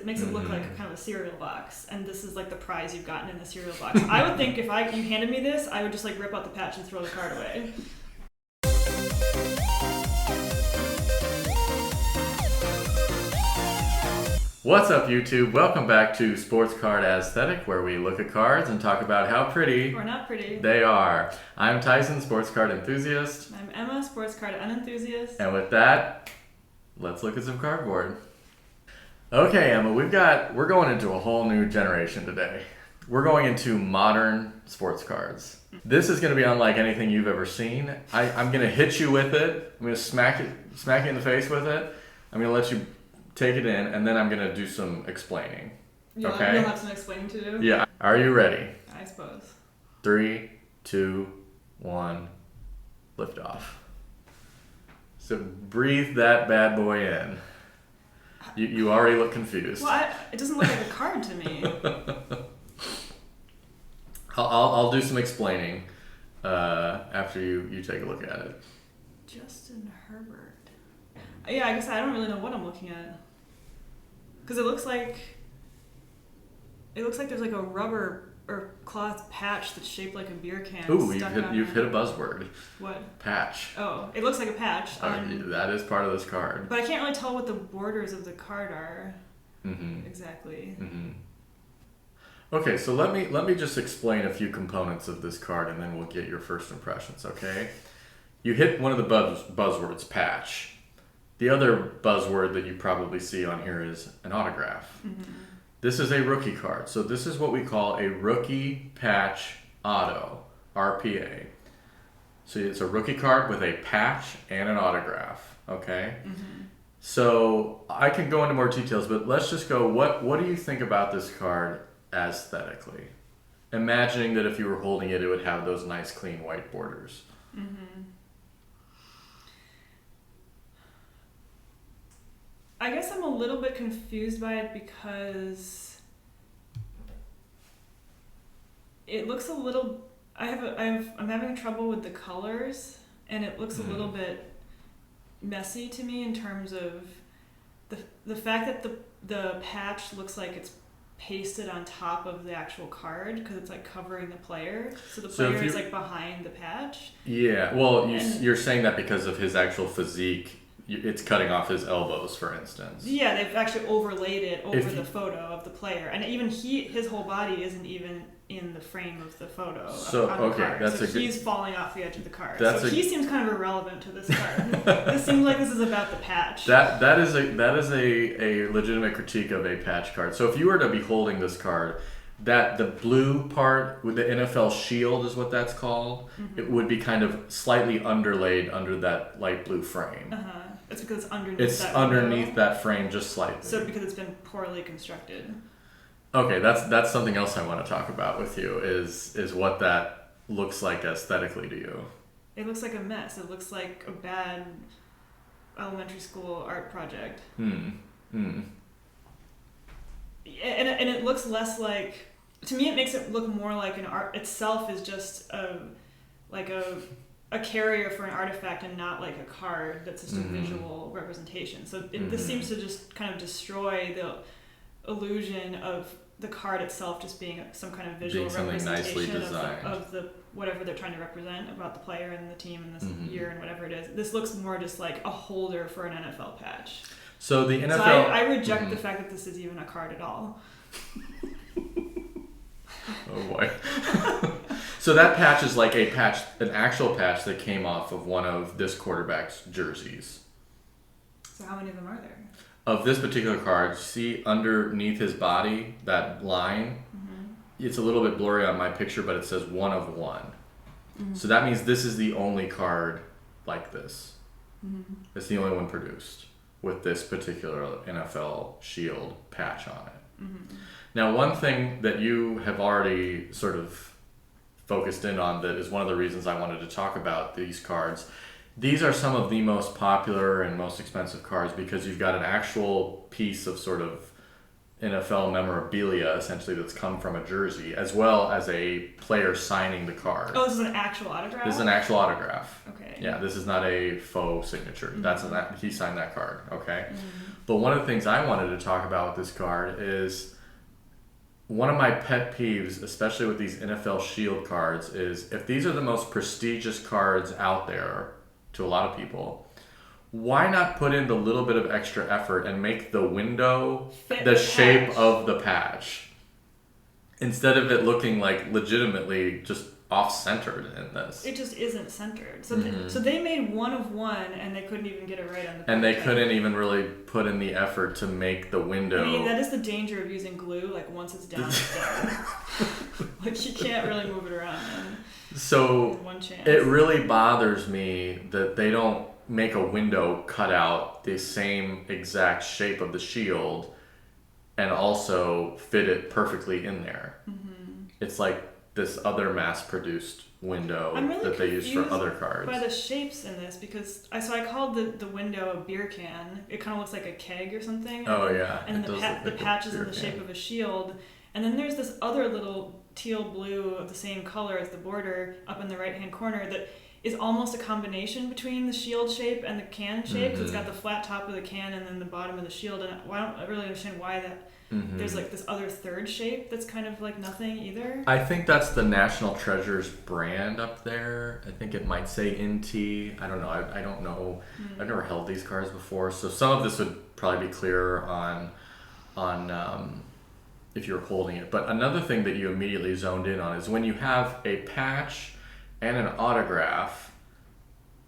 makes it look like a kind of a cereal box, and this is like the prize you've gotten in the cereal box. I would think if you handed me this, I would just like rip out the patch and throw the card away. What's up, YouTube? Welcome back to Sports Card Aesthetic, where we look at cards and talk about how pretty or not pretty they are. I'm Tyson, sports card enthusiast. I'm Emma, sports card unenthusiast. And with that, let's look at some cardboard. Okay, Emma, we're going into a whole new generation today. We're going into modern sports cards. This is going to be unlike anything you've ever seen. I'm going to hit you with it. I'm going to smack you in the face with it. I'm going to let you take it in, and then I'm going to do some explaining. Okay? You'll have some explaining to do? Yeah. Are you ready? I suppose. 3, 2, 1, lift off. So breathe that bad boy in. You already look confused. Well, it doesn't look like a card to me. I'll do some explaining after you take a look at it. Justin Herbert. Yeah, I guess I don't really know what I'm looking at. Because it looks like there's like a rubber or cloth patch that's shaped like a beer can. Ooh, you've hit a buzzword. What? Patch. Oh, it looks like a patch. That is part of this card. But I can't really tell what the borders of the card are. Mm-hmm. Exactly. Mm-hmm. Okay, so let me just explain a few components of this card, and then we'll get your first impressions. Okay, you hit one of the buzzwords, patch. The other buzzword that you probably see on here is an autograph. Mm-hmm. This is a rookie card. So this is what we call a rookie patch auto, RPA. So it's a rookie card with a patch and an autograph, okay? Mm-hmm. So I can go into more details, but let's just go, what do you think about this card aesthetically? Imagining that if you were holding it, it would have those nice clean white borders. Mm-hmm. I guess I'm a little bit confused by it because it looks a little. I'm having trouble with the colors, and it looks a little bit messy to me in terms of the fact that the patch looks like it's pasted on top of the actual card because it's like covering the player, so the player is like behind the patch. Yeah, well, you're saying that because of his actual physique. It's cutting off his elbows, for instance. Yeah, they've actually overlaid it over the photo of the player, and even his whole body isn't even in the frame of the photo. So on the card. That's he's falling off the edge of the card. He He seems kind of irrelevant to this card. This seems like this is about the patch. That is a legitimate critique of a patch card. So if you were to be holding this card, that the blue part with the NFL Shield is what that's called. Mm-hmm. It would be kind of slightly underlaid under that light blue frame. Uh-huh. It's because it's underneath. It's underneath that frame just slightly. So because it's been poorly constructed. Okay, that's something else I want to talk about with you is what that looks like aesthetically to you. It looks like a mess. It looks like a bad elementary school art project. And it looks less like, to me it makes it look more like an art itself is just a carrier for an artifact and not like a card that's just a visual representation. So this seems to just kind of destroy the illusion of the card itself just being some kind of visual representation of the whatever they're trying to represent about the player and the team and this year and whatever it is. This looks more just like a holder for an NFL patch. So the NFL... So I reject the fact that this is even a card at all. Oh boy. So that patch is like an actual patch that came off of one of this quarterback's jerseys. So how many of them are there? Of this particular card, see underneath his body, that line, it's a little bit blurry on my picture, but it says 1 of 1. Mm-hmm. So that means this is the only card like this. Mm-hmm. It's the only one produced with this particular NFL Shield patch on it. Mm-hmm. Now, one thing that you have already sort of focused in on that is one of the reasons I wanted to talk about these cards. These are some of the most popular and most expensive cards because you've got an actual piece of sort of NFL memorabilia, essentially, that's come from a jersey, as well as a player signing the card. Oh, this is an actual autograph? This is an actual autograph. Okay. Yeah, this is not a faux signature. Mm-hmm. He signed that card, okay? Mm-hmm. But one of the things I wanted to talk about with this card is one of my pet peeves, especially with these NFL Shield cards, is if these are the most prestigious cards out there to a lot of people, why not put in the little bit of extra effort and make the window the shape of the patch instead of it looking like legitimately just off-centered in this? It just isn't centered. So, so they made one of one, and they couldn't even get it right on the. And they couldn't even really put in the effort to make the window. I mean, that is the danger of using glue. Like once it's down, it's down. Like you can't really move it around. So one chance. It really bothers me that they don't make a window cut out the same exact shape of the shield and also fit it perfectly in there. Mm-hmm. It's like this other mass-produced window that they use for other cards. By the shapes in this, because I called the window a beer can. It kind of looks like a keg or something. Oh yeah. And then the patch is in the shape of a shield. And then there's this other little teal blue of the same color as the border up in the right-hand corner that is almost a combination between the shield shape and the can shape. Mm-hmm. It's got the flat top of the can and then the bottom of the shield. And I don't really understand why that. Mm-hmm. There's like this other third shape that's kind of like nothing either. I think that's the National Treasures brand up there. I think it might say NT. I don't know. I don't know. Mm-hmm. I've never held these cards before, so some of this would probably be clearer on if you're holding it. But another thing that you immediately zoned in on is when you have a patch and an autograph,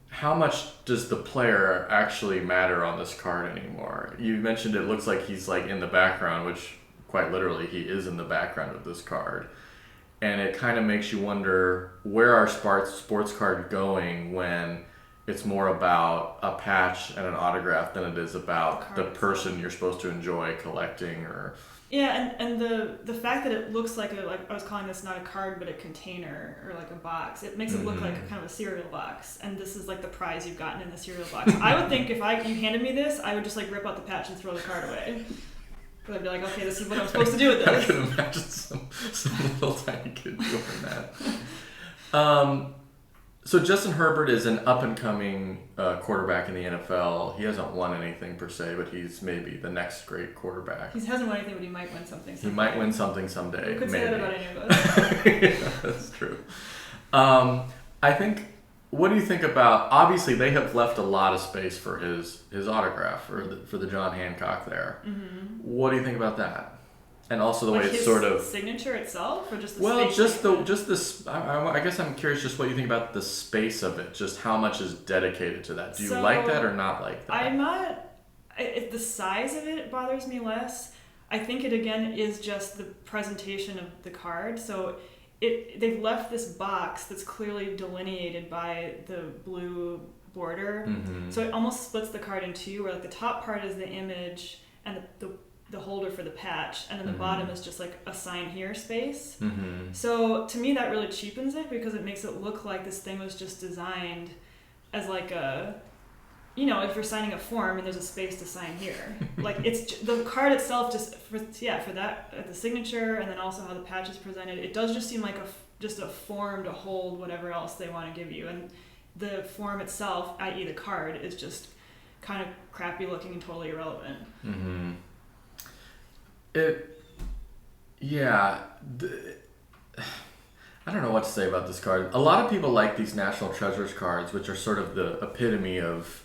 how much does the player actually matter on this card anymore? You mentioned it looks like he's like in the background, which quite literally he is in the background of this card. And it kind of makes you wonder, where are sports cards going when it's more about a patch and an autograph than it is about the person you're supposed to enjoy collecting or... Yeah, and the fact that it looks like I was calling this not a card but a container or like a box, it makes it look like a kind of a cereal box, and this is like the prize you've gotten in the cereal box. I would think if you handed me this, I would just like rip out the patch and throw the card away. But I'd be like, okay, this is what I'm supposed to do with this. I can imagine some little tiny kid doing that. So Justin Herbert is an up-and-coming quarterback in the NFL. He hasn't won anything per se, but he's maybe the next great quarterback. He hasn't won anything, but he might win something someday. He might win something someday. You could maybe. say that about any of us. Yeah, that's true. I think, what do you think about, obviously they have left a lot of space for his autograph, for the John Hancock there. Mm-hmm. What do you think about that? And also the way it's sort of signature itself, or just the space? I guess I'm curious just what you think about the space of it. Just how much is dedicated to that. Do you like that or not like that? I'm not. The size of it bothers me less. I think it again is just the presentation of the card. So they've left this box that's clearly delineated by the blue border. Mm-hmm. So it almost splits the card in two, where like the top part is the image and the holder for the patch, and then the bottom is just like a sign here space. Mm-hmm. So to me that really cheapens it, because it makes it look like this thing was just designed as like a, if you're signing a form and there's a space to sign here. Like it's the card itself just for that, the signature, and then also how the patch is presented, it does just seem like just a form to hold whatever else they want to give you, and the form itself, i.e. the card, is just kind of crappy looking and totally irrelevant. Mm-hmm. I don't know what to say about this card. A lot of people like these National Treasures cards, which are sort of the epitome of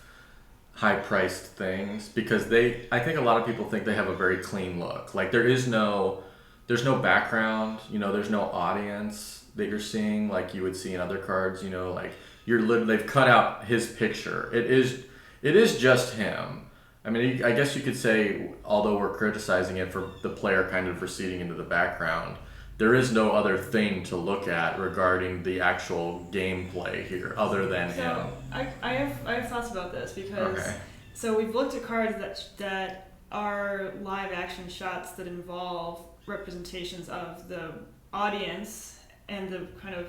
high-priced things, because I think a lot of people think they have a very clean look. Like there's no background, there's no audience that you're seeing like you would see in other cards, like they've cut out his picture. It is just him. I mean, I guess you could say, although we're criticizing it for the player kind of receding into the background, there is no other thing to look at regarding the actual gameplay here other than him. I have thoughts about this, because so we've looked at cards that are live action shots that involve representations of the audience and the kind of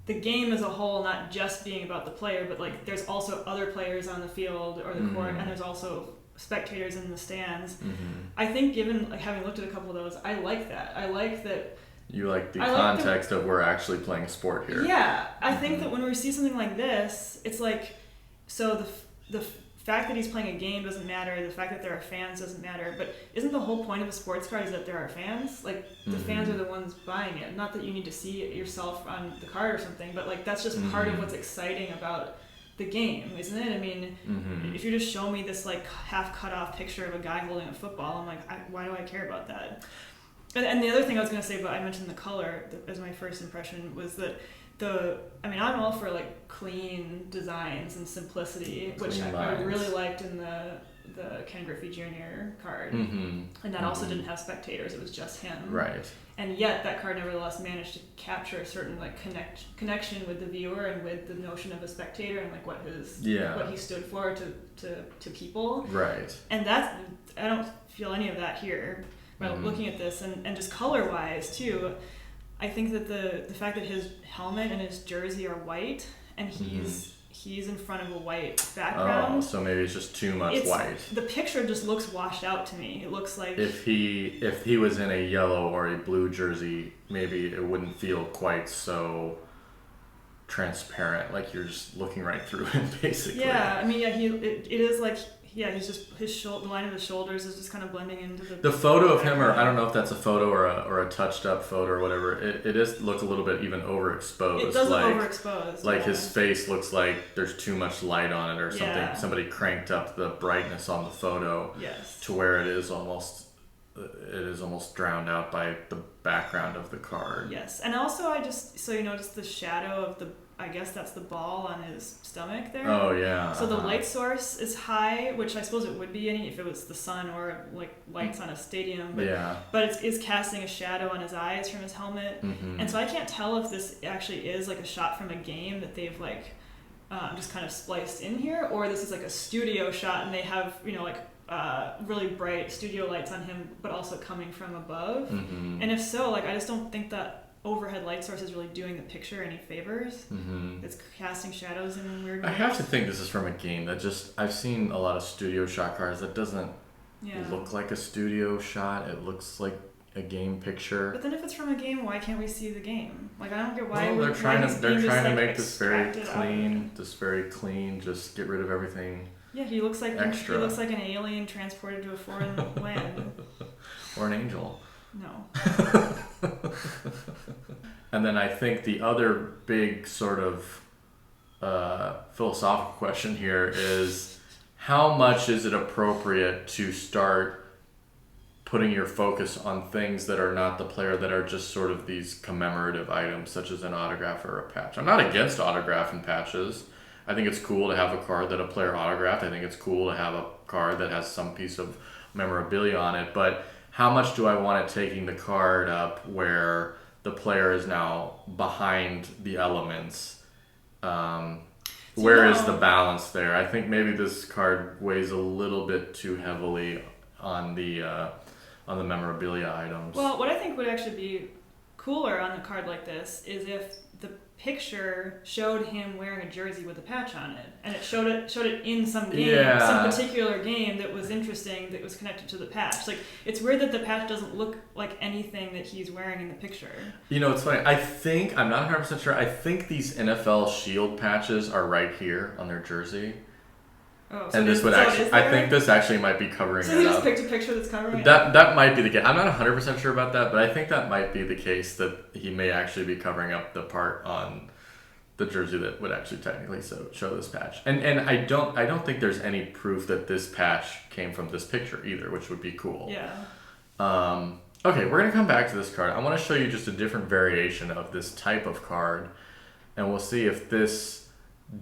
the game as a whole, not just being about the player, but like there's also other players on the field or the court, and there's also spectators in the stands. Mm-hmm. I think given like having looked at a couple of those, I like that. I like that. You like the context of we're actually playing a sport here. Yeah, I think that when we see something like this, it's like, so the fact that he's playing a game doesn't matter. The fact that there are fans doesn't matter. But isn't the whole point of a sports card is that there are fans? Like the fans are the ones buying it. Not that you need to see it yourself on the card or something, but like that's just part of what's exciting about the game, isn't it? I mean, if you just show me this like half cut off picture of a guy holding a football, I'm like, why do I care about that? And the other thing I was going to say, but I mentioned the color as my first impression, was that I'm all for like clean designs and simplicity, which I really liked in the Ken Griffey Jr. card. And that also didn't have spectators, it was just him. Right. And yet that card nevertheless managed to capture a certain like connection with the viewer and with the notion of a spectator and like what he stood for to people. Right. And that's, I don't feel any of that here. Looking at this and just color wise too, I think that the fact that his helmet and his jersey are white and he's in front of a white background. Oh, so maybe it's just too much white. The picture just looks washed out to me. It looks like if he was in a yellow or a blue jersey, maybe it wouldn't feel quite so transparent, like you're just looking right through him basically. Yeah, I mean, it is like. Yeah, he's just the line of his shoulders is just kind of blending into the photo of him, or I don't know if that's a photo or a touched up photo or whatever. It is look a little bit even overexposed. It does look overexposed. Like his face looks like there's too much light on it or something. Yeah. Somebody cranked up the brightness on the photo to where it is almost drowned out by the background of the card. Yes, and also so you notice the shadow of I guess that's the ball on his stomach there. Oh, yeah. So the light source is high, which I suppose it would be if it was the sun or like lights on a stadium. But it's casting a shadow on his eyes from his helmet. And so I can't tell if this actually is like a shot from a game that they've like just kind of spliced in here, or this is like a studio shot and they have, really bright studio lights on him, but also coming from above. And if so, like I just don't think that overhead light source is really doing the picture any favors. It's casting shadows in weird ways. I have to think this is from a game I've seen a lot of studio shot cards that doesn't look like a studio shot. It looks like a game picture. But then if it's from a game, why can't we see the game? Like I don't get why. Well, they're trying to make this very clean. Just get rid of everything. Yeah, he looks like extra. He looks like an alien transported to a foreign land. Or an angel. No. And then I think the other big sort of philosophical question here is how much is it appropriate to start putting your focus on things that are not the player, that are just sort of these commemorative items such as an autograph or a patch? I'm not against autograph and patches. I think it's cool to have a card that a player autographed. I think it's cool to have a card that has some piece of memorabilia on it, but how much do I want it taking the card up where the player is now behind the elements? Where is the balance there? I think maybe this card weighs a little bit too heavily on the memorabilia items. Well, what I think would actually be cooler on a card like this is if the picture showed him wearing a jersey with a patch on it, and it showed it in some game, some particular game that was interesting, that was connected to the patch. Like it's weird that the patch doesn't look like anything that he's wearing in the picture. It's funny. I'm not 100% sure. I think these NFL Shield patches are right here on their jersey. Oh, so and this would I think this actually might be covering it up. So he just picked a picture that's covering it? That might be the case. I'm not 100% sure about that, but I think that might be the case, that he may actually be covering up the part on the jersey that would actually technically show this patch. And I don't think there's any proof that this patch came from this picture either, which would be cool. Yeah. Okay, we're going to come back to this card. I want to show you just a different variation of this type of card, and we'll see if this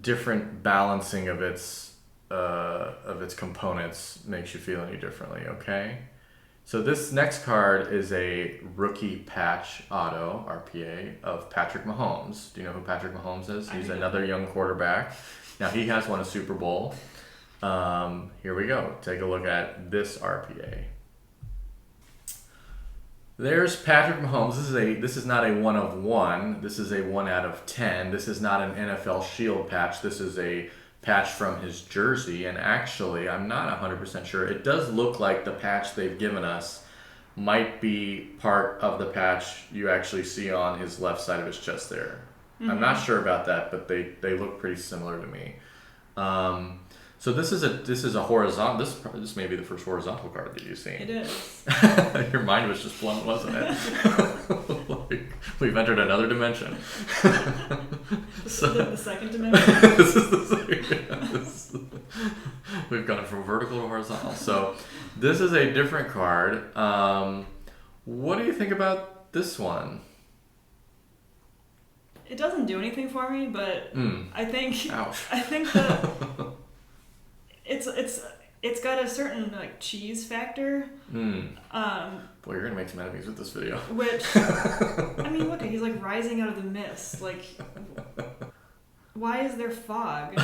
different balancing of its components makes you feel any differently, okay? So this next card is a rookie patch auto RPA of Patrick Mahomes. Do you know who Patrick Mahomes is? He's another young quarterback. Now he has won a Super Bowl. Here we go. Take a look at this RPA. There's Patrick Mahomes. This is not a 1 of 1. This is a 1 out of 10. This is not an NFL Shield patch. This is a patch from his jersey, and actually, I'm not 100% sure. It does look like the patch they've given us might be part of the patch you actually see on his left side of his chest there. I'm not sure about that, but they look pretty similar to me. So this is a horizontal. This may be the first horizontal card that you've seen. It is. Your mind was just blown, wasn't it? Like, we've entered another dimension. So, the second dimension. This is the second. We've gone from vertical to horizontal. So this is a different card. What do you think about this one? It doesn't do anything for me, but I think Ouch. I think that it's got a certain like cheese factor. Boy, you're gonna make some enemies with this video. Which I mean, look, he's like rising out of the mist. Like, why is there fog?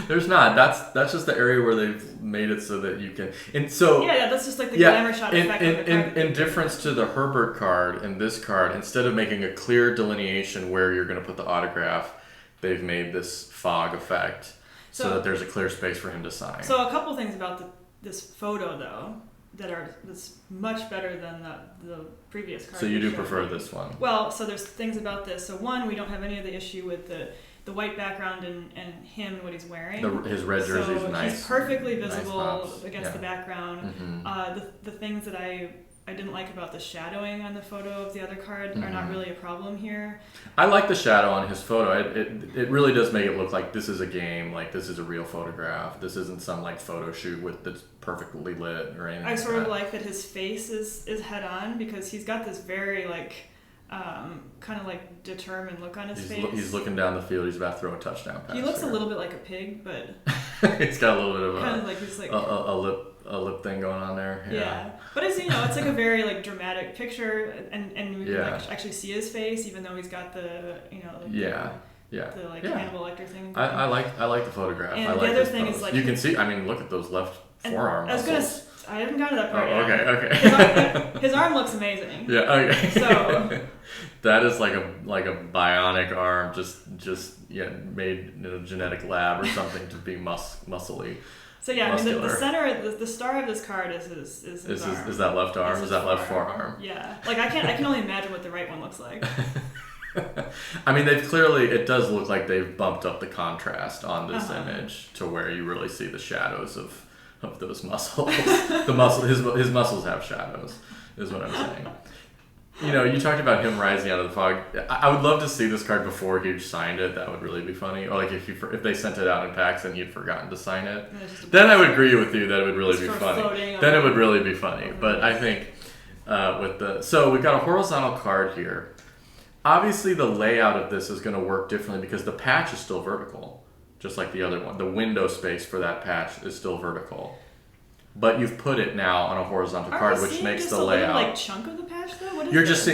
There's not. That's just the area where they've made it so that you can. And so yeah, that's just like the glamour shot effect. In difference to the Herbert card and this card, instead of making a clear delineation where you're going to put the autograph, they've made this fog effect so that there's a clear space for him to sign. So a couple things about this photo though that's much better than the previous card. So you do prefer this one? Well, so there's things about this. So one, we don't have any of the issue with the white background and him and what he's wearing. His red jersey's nice. He's perfectly visible nice against the background. The things that I didn't like about the shadowing on the photo of the other card are not really a problem here. I like the shadow on his photo. It really does make it look like this is a game, like this is a real photograph. This isn't some like photo shoot that's perfectly lit or anything. I sort of like that his face is head on because he's got this very like kind of like determined look on his face. He's looking down the field. He's about to throw a touchdown pass. He looks a little bit like a pig, but he's got a little bit of kind of like he's like a lip thing going on there. Yeah. But it's it's like a very like dramatic picture, and we can like actually see his face, even though he's got the the like Hannibal Lecter thing. I like the photograph. And I like the other thing is like you can see. I mean, look at those left forearm muscles. I haven't gotten to that part yet. Okay. His arm looks amazing. Yeah. Okay. So that is like a bionic arm, just made in a genetic lab or something to be muscly. So yeah, I mean the center, the star of this card is his arm. Is that left arm? Is that left forearm? Yeah. Like I can only imagine what the right one looks like. I mean, it does look like they've bumped up the contrast on this image to where you really see the shadows of those muscles. His muscles have shadows, is what I'm saying. You talked about him rising out of the fog. I would love to see this card before he signed it. That would really be funny. Or like if they sent it out in packs and he'd forgotten to sign it, then I would agree with you that it would really be funny. Then it would really be funny. But I think so we've got a horizontal card here. Obviously, the layout of this is going to work differently because the patch is still vertical, just like the other one. The window space for that patch is still vertical. But you've put it now on a horizontal card, which makes the layout. Like chunk of the patch though? What is you're just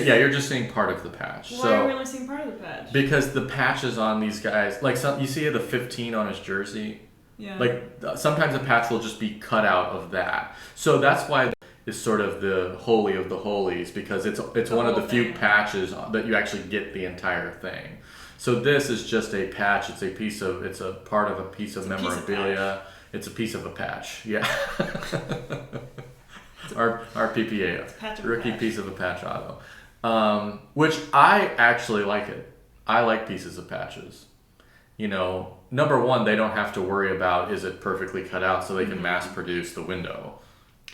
seeing part of the patch. Why are we only seeing part of the patch? Because the patches on these guys, like you see the 15 on his jersey. Yeah. Like sometimes a patch will just be cut out of that. So that's why it's sort of the holy of the holies, because it's one of the few patches that you actually get the entire thing. So this is just a patch. It's a part of a piece of memorabilia. It's a piece of a patch. Yeah. Our PPA, rookie piece of a patch auto. Which I actually like it. I like pieces of patches. Number one, they don't have to worry about is it perfectly cut out, so they can mass produce the window.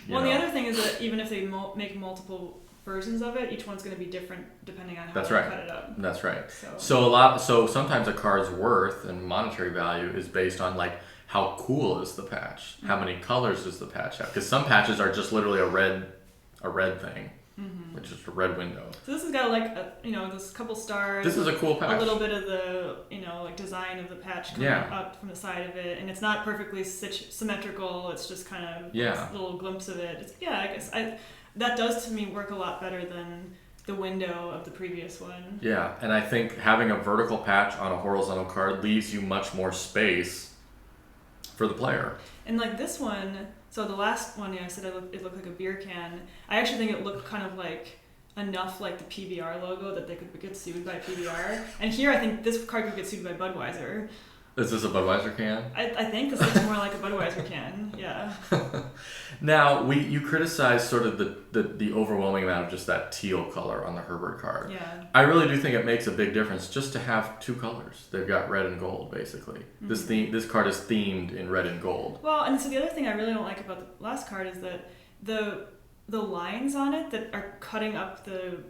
The other thing is that even if they make multiple versions of it, each one's going to be different depending on how they cut it up. That's right. So sometimes a card's worth and monetary value is based on like how cool is the patch, how many colors does the patch have? Because some patches are just literally a red thing, which is a red window. So this has got like this couple stars. This is a cool patch. A little bit of the like design of the patch coming up from the side of it, and it's not perfectly symmetrical. It's just kind of a little glimpse of it. I guess that does to me work a lot better than the window of the previous one. Yeah, and I think having a vertical patch on a horizontal card leaves you much more space for the player. And like this one, so the last one, I said it looked like a beer can. I actually think it looked kind of like enough like the PBR logo that they could get sued by PBR. And here I think this card could get sued by Budweiser. Is this a Budweiser can? I think this looks more like a Budweiser can. Yeah. Now, you criticize sort of the overwhelming amount of just that teal color on the Herbert card. Yeah. I really do think it makes a big difference just to have two colors. They've got red and gold, basically. Mm-hmm. This card is themed in red and gold. Well, and so the other thing I really don't like about the last card is that the lines on it that are cutting up the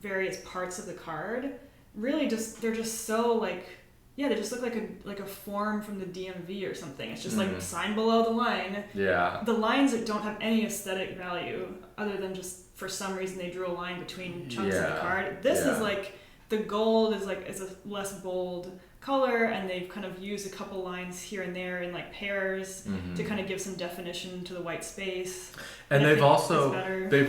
various parts of the card really they're just so like, yeah, they just look like a form from the DMV or something. It's just like sign below the line. Yeah. The lines that don't have any aesthetic value other than just for some reason they drew a line between chunks of the card. This is like the gold is a less bold color, and they've kind of used a couple lines here and there in like pairs to kind of give some definition to the white space. And they've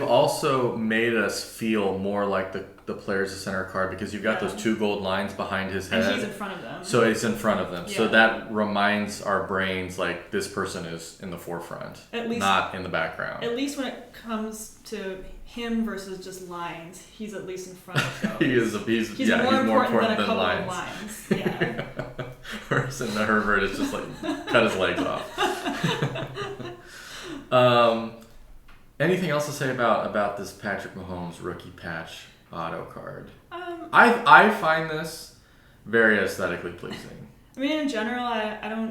also made us feel more like the player's the center card, because you've got those two gold lines behind his head. And he's in front of them. So it's in front of them. Yeah. So that reminds our brains like this person is in the forefront, at least, not in the background. At least when it comes to him versus just lines, he's at least in front of those. He's more important than a couple of lines. Yeah. Whereas in the Herbert, it's just like cut his legs off. Anything else to say about this Patrick Mahomes rookie patch auto card? I find this very aesthetically pleasing. I mean, in general,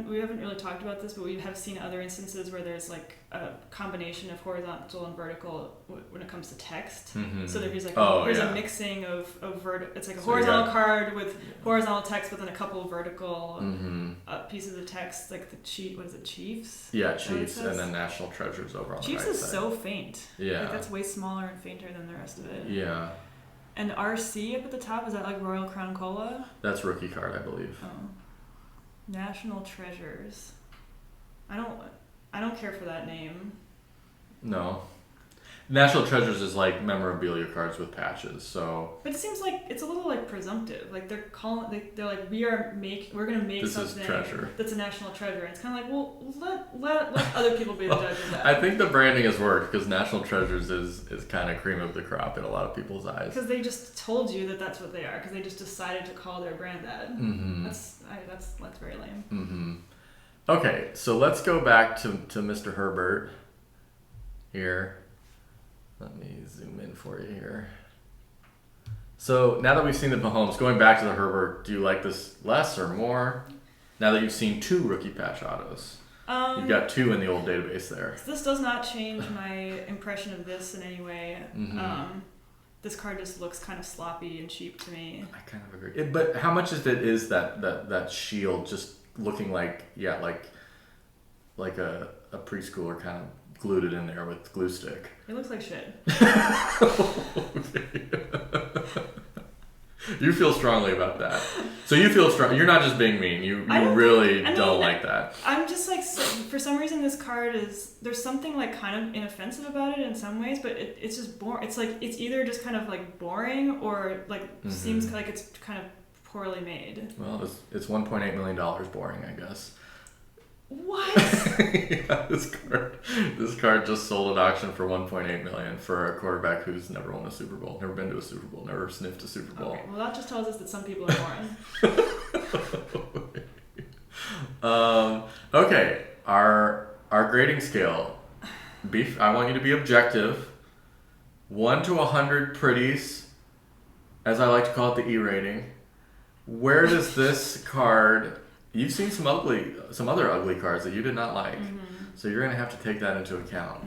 we haven't really talked about this, but we have seen other instances where there's like a combination of horizontal and vertical when it comes to text. Mm-hmm. So there's like a mixing of it's like a horizontal card with horizontal text, but then a couple of vertical pieces of text, like Chiefs? Yeah, Chiefs, and then National Treasures over on Chiefs the right is side. So faint. Yeah. Like that's way smaller and fainter than the rest of it. Yeah. And RC up at the top, is that like Royal Crown Cola? That's rookie card, I believe. Oh. National Treasures. I don't care for that name. No. National Treasures is like memorabilia cards with patches, so. But it seems like it's a little like presumptive. Like they're like we're gonna make this something is treasure. That's a national treasure. And it's kind of like, well, let other people be the judge of that. I think the branding has worked because National Treasures is kind of cream of the crop in a lot of people's eyes. Because they just told you that that's what they are. Because they just decided to call their brand that. Mm-hmm. That's very lame. Mm-hmm. Okay, so let's go back to Mr. Herbert here. Let me zoom in for you here. So now that we've seen the Mahomes, going back to the Herbert, do you like this less or more? Now that you've seen two rookie patch autos. You've got two in the old database there. This does not change my impression of this in any way. Mm-hmm. This card just looks kind of sloppy and cheap to me. I kind of agree. But how much of it is that shield just looking like a preschooler kind of glued it in there with glue stick? It looks like shit. You feel strongly about that. So you feel strong. You're not just being mean. You really don't like that. I'm just like, for some reason, this card there's something like kind of inoffensive about it in some ways, but it's just boring. It's like, it's either just kind of like boring or like seems like it's kind of poorly made. Well, it's $1.8 million boring, I guess. What? Yeah, this card just sold at auction for $1.8 million for a quarterback who's never won a Super Bowl, never been to a Super Bowl, never sniffed a Super Bowl. Okay, well that just tells us that some people are boring. Okay, our grading scale. I want you to be objective. 1 to 100 pretties, as I like to call it, the E rating. Where does this card? You've seen some other ugly cards that you did not like, so you're going to have to take that into account.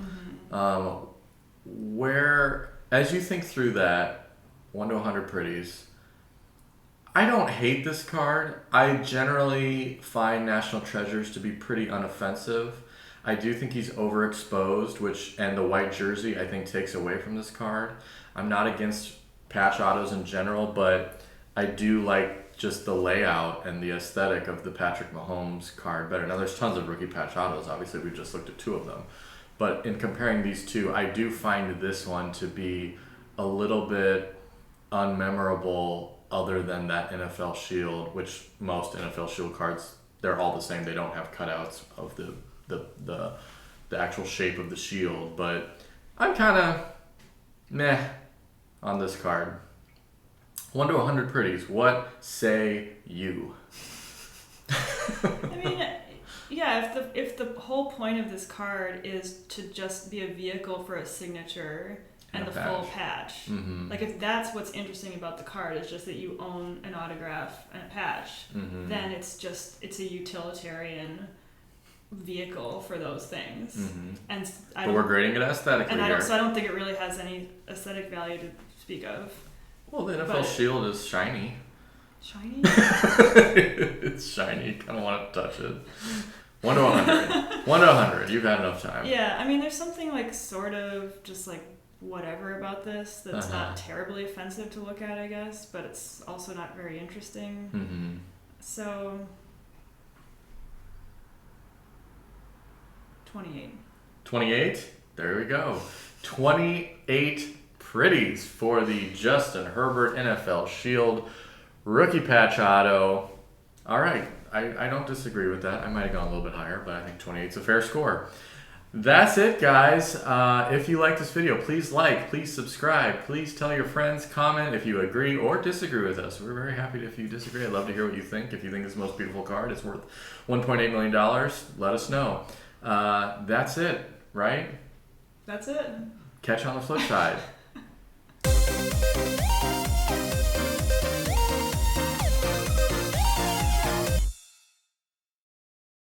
Where, as you think through that, 1 to 100 pretties, I don't hate this card. I generally find National Treasures to be pretty unoffensive. I do think he's overexposed, and the white jersey I think takes away from this card. I'm not against patch autos in general, but I do like just the layout and the aesthetic of the Patrick Mahomes card better. Now there's tons of rookie patch autos. Obviously we just looked at two of them. But in comparing these two, I do find this one to be a little bit unmemorable other than that NFL Shield, which most NFL Shield cards, they're all the same. They don't have cutouts of the actual shape of the shield. But I'm kind of meh on this card. 1 to 100 pretties. What say you? I mean, yeah, if the whole point of this card is to just be a vehicle for a signature and the full patch, like if that's what's interesting about the card is just that you own an autograph and a patch, then it's a utilitarian vehicle for those things. And but we're grading it aesthetically here. So I don't think it really has any aesthetic value to speak of. Well, the NFL Shield is shiny. Shiny? It's shiny. You kind of want to touch it. 1 to 100. 1 to 100. You've had enough time. Yeah, I mean, there's something like sort of just like whatever about this that's not terribly offensive to look at, I guess, but it's also not very interesting. So 28. 28? There we go. 28 pretties for the Justin Herbert NFL Shield rookie patch auto. All right. I don't disagree with that. I might have gone a little bit higher, but I think 28 is a fair score. That's it, guys. If you like this video, please like, please subscribe, please tell your friends, comment if you agree or disagree with us. We're very happy if you disagree. I'd love to hear what you think. If you think it's the most beautiful card, it's worth $1.8 million, let us know. That's it, right? That's it. Catch you on the flip side.